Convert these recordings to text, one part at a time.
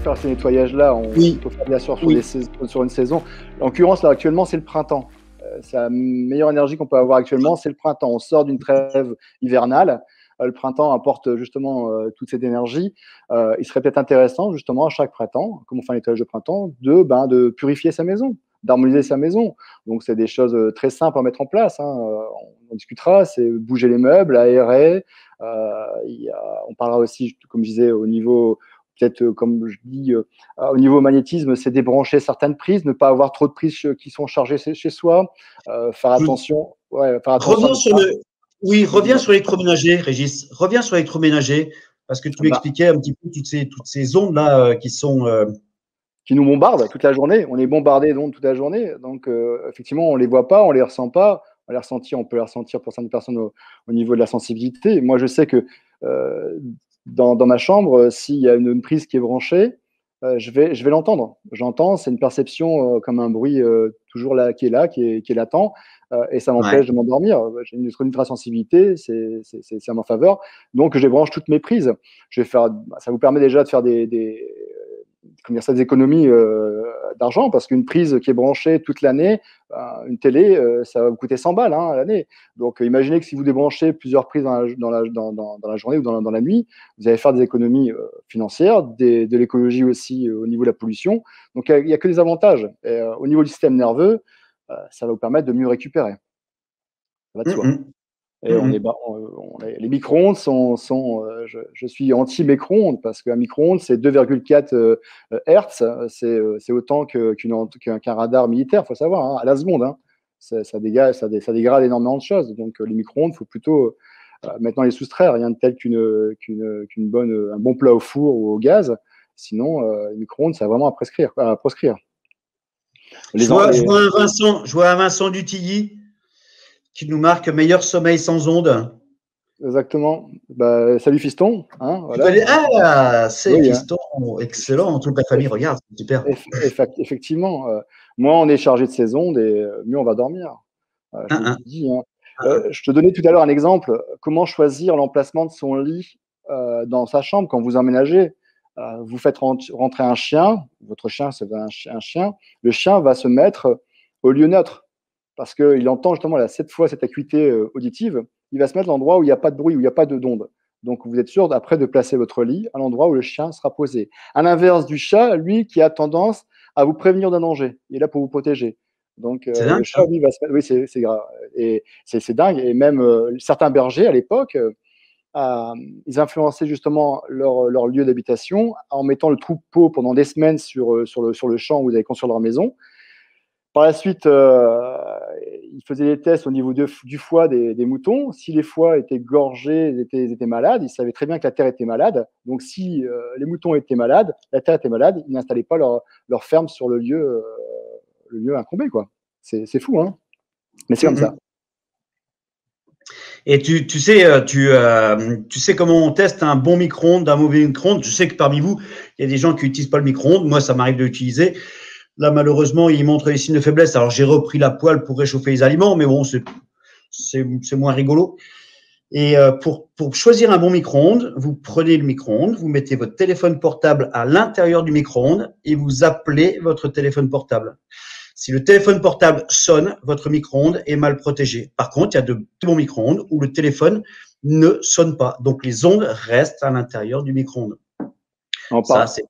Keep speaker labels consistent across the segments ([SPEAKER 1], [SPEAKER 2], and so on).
[SPEAKER 1] faire ces nettoyages-là, on
[SPEAKER 2] Oui.
[SPEAKER 1] peut faire bien sûr
[SPEAKER 2] Oui.
[SPEAKER 1] sur une saison. En l'occurrence, là, actuellement, c'est le printemps. C'est la meilleure énergie qu'on peut avoir actuellement, c'est le printemps. On sort d'une trêve hivernale. Le printemps apporte justement toute cette énergie. Il serait peut-être intéressant, justement, à chaque printemps, comme on fait un nettoyage de printemps, de purifier sa maison, d'harmoniser sa maison. Donc, c'est des choses très simples à mettre en place, hein. On discutera, c'est bouger les meubles, aérer. On parlera aussi, comme je disais, au niveau, peut-être comme je dis, au niveau magnétisme, c'est débrancher certaines prises, ne pas avoir trop de prises qui sont chargées chez soi, faire attention. Ouais, faire attention.
[SPEAKER 2] Reviens sur l'électroménager, Régis. Reviens sur l'électroménager, parce que tu m'expliquais un petit peu toutes ces ondes-là
[SPEAKER 1] qui nous bombardent toute la journée. On est bombardé d'ondes toute la journée. Donc, effectivement, on ne les voit pas, on ne les ressent pas. On peut les ressentir pour certaines personnes au niveau de la sensibilité. Moi, je sais que dans ma chambre, s'il y a une prise qui est branchée, je vais l'entendre. J'entends, c'est une perception comme un bruit toujours là, qui est latent, et ça m'empêche de m'endormir. J'ai une ultrasensibilité, c'est à ma faveur. Donc, je branche toutes mes prises. Ça vous permet déjà de faire des économies d'argent, parce qu'une prise qui est branchée toute l'année, une télé, ça va vous coûter 100 balles à l'année. Donc, imaginez que si vous débranchez plusieurs prises dans la journée ou dans la nuit, vous allez faire des économies financières, de l'écologie aussi au niveau de la pollution. Donc, il n'y a que des avantages. Et, au niveau du système nerveux, ça va vous permettre de mieux récupérer. Ça va de soi. Et les micro-ondes je suis anti-micro-ondes, parce qu'un micro-ondes, c'est 2,4 Hertz, c'est autant qu'un radar militaire, il faut savoir, hein, à la seconde. Hein. Ça dégrade énormément de choses. Donc, les micro-ondes, il faut plutôt maintenant les soustraire. Rien de tel un bon plat au four ou au gaz. Sinon, les micro-ondes, c'est vraiment à proscrire.
[SPEAKER 2] Je vois un Vincent Dutilly qui nous marque meilleur sommeil sans ondes.
[SPEAKER 1] Exactement. Salut fiston. Hein, voilà.
[SPEAKER 2] C'est fiston. Excellent. Toute la famille regarde. Super.
[SPEAKER 1] Effectivement. Moins on est chargé de ces ondes, et mieux on va dormir. Je vous le dis. Hein. Je te donnais tout à l'heure un exemple. Comment choisir l'emplacement de son lit dans sa chambre quand vous emménagez. Vous faites rentrer un chien. Votre chien, c'est un chien. Le chien va se mettre au lieu neutre, parce qu'il entend justement cette acuité auditive. Il va se mettre à l'endroit où il n'y a pas de bruit, où il n'y a pas d'onde. Donc, vous êtes sûr après de placer votre lit à l'endroit où le chien sera posé. À l'inverse du chat, lui, qui a tendance à vous prévenir d'un danger. Il est là pour vous protéger. Donc, le chat, lui, va se mettre… Oui, c'est grave. Et c'est dingue. Et même certains bergers, à l'époque, ils influençaient justement leur lieu d'habitation en mettant le troupeau pendant des semaines sur le champ où vous allez construire leur maison. Par la suite, ils faisaient des tests au niveau du foie des moutons. Si les foies étaient gorgés, ils étaient malades. Ils savaient très bien que la terre était malade. Donc, si les moutons étaient malades, la terre était malade, ils n'installaient pas leur ferme sur le lieu incombé, quoi. C'est fou, hein. Mais c'est comme ça.
[SPEAKER 2] Et tu sais comment on teste un bon micro-ondes d'un mauvais micro-ondes. Je sais que parmi vous, il y a des gens qui n'utilisent pas le micro-ondes. Moi, ça m'arrive de l'utiliser. Là, malheureusement, il montre les signes de faiblesse. Alors, j'ai repris la poêle pour réchauffer les aliments, mais bon, c'est moins rigolo. Et pour choisir un bon micro-ondes, vous prenez le micro-ondes, vous mettez votre téléphone portable à l'intérieur du micro-ondes et vous appelez votre téléphone portable. Si le téléphone portable sonne, votre micro-ondes est mal protégé. Par contre, il y a de bons micro-ondes où le téléphone ne sonne pas. Donc, les ondes restent à l'intérieur du micro-ondes. Ça, c'est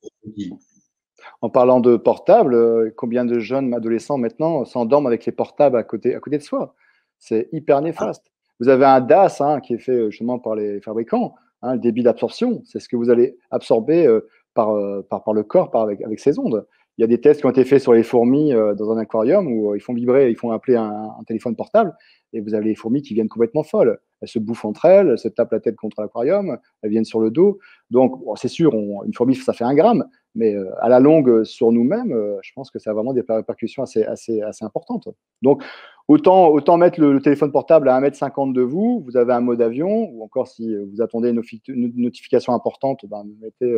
[SPEAKER 1] En parlant de portable, combien de jeunes adolescents maintenant s'endorment avec les portables à côté de soi? C'est hyper néfaste. Vous avez un DAS qui est fait justement par les fabricants, le débit d'absorption. C'est ce que vous allez absorber par le corps avec ces ondes. Il y a des tests qui ont été faits sur les fourmis dans un aquarium où ils font appeler un téléphone portable, et vous avez les fourmis qui viennent complètement folles. Elles se bouffent entre elles, elles se tapent la tête contre l'aquarium, elles viennent sur le dos. Donc, c'est sûr, une fourmi, ça fait 1 gramme, mais à la longue, sur nous-mêmes, je pense que ça a vraiment des répercussions assez importantes. Donc, autant mettre le téléphone portable à 1,50 m de vous, vous avez un mode avion, ou encore si vous attendez une notification importante, mettez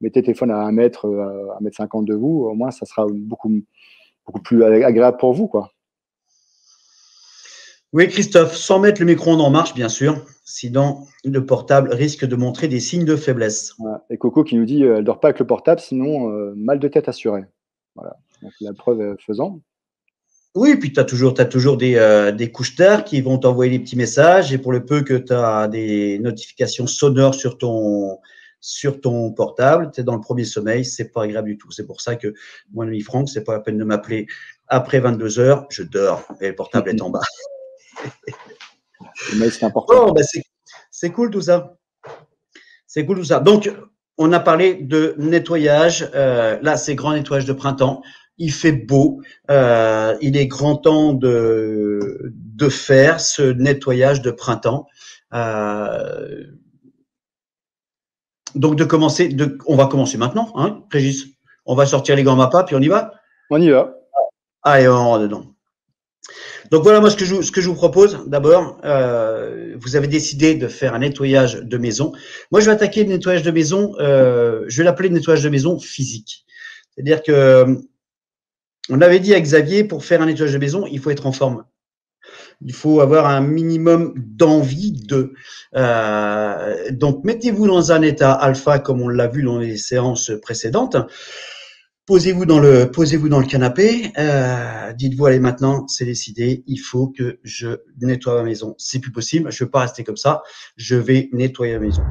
[SPEAKER 1] le téléphone à 1,50 m de vous, au moins ça sera beaucoup plus agréable pour vous, quoi.
[SPEAKER 2] Oui, Christophe, sans mettre le micro-ondes en marche, bien sûr. Sinon, le portable risque de montrer des signes de faiblesse.
[SPEAKER 1] Voilà. Et Coco qui nous dit elle dort pas avec le portable, sinon mal de tête assuré. Voilà. Donc la preuve faisant.
[SPEAKER 2] Oui, puis tu as toujours des couches d'air qui vont t'envoyer des petits messages. Et pour le peu que tu as des notifications sonores sur ton portable, tu es dans le premier sommeil, c'est pas agréable du tout. C'est pour ça que mon ami Franck, c'est pas la peine de m'appeler après 22 heures, je dors et le portable est en bas.
[SPEAKER 1] Mais c'est important.
[SPEAKER 2] Oh, bah c'est cool tout ça. C'est cool tout ça. Donc, on a parlé de nettoyage. Là, c'est grand nettoyage de printemps. Il fait beau. Il est grand temps de faire ce nettoyage de printemps. Donc, on va commencer maintenant, hein, Régis. On va sortir les gants MAPA, puis on y va.
[SPEAKER 1] On y va.
[SPEAKER 2] Allez, on rentre dedans. Donc voilà, moi ce que je vous propose, d'abord, vous avez décidé de faire un nettoyage de maison. Moi, je vais attaquer le nettoyage de maison. Je vais l'appeler nettoyage de maison physique. C'est-à-dire que on avait dit à Xavier, pour faire un nettoyage de maison, il faut être en forme. Il faut avoir un minimum d'envie de. Donc, mettez-vous dans un état alpha, comme on l'a vu dans les séances précédentes. Posez-vous dans le canapé. Dites-vous, allez, maintenant, c'est décidé. Il faut que je nettoie ma maison. C'est plus possible. Je ne peux pas rester comme ça. Je vais nettoyer la maison.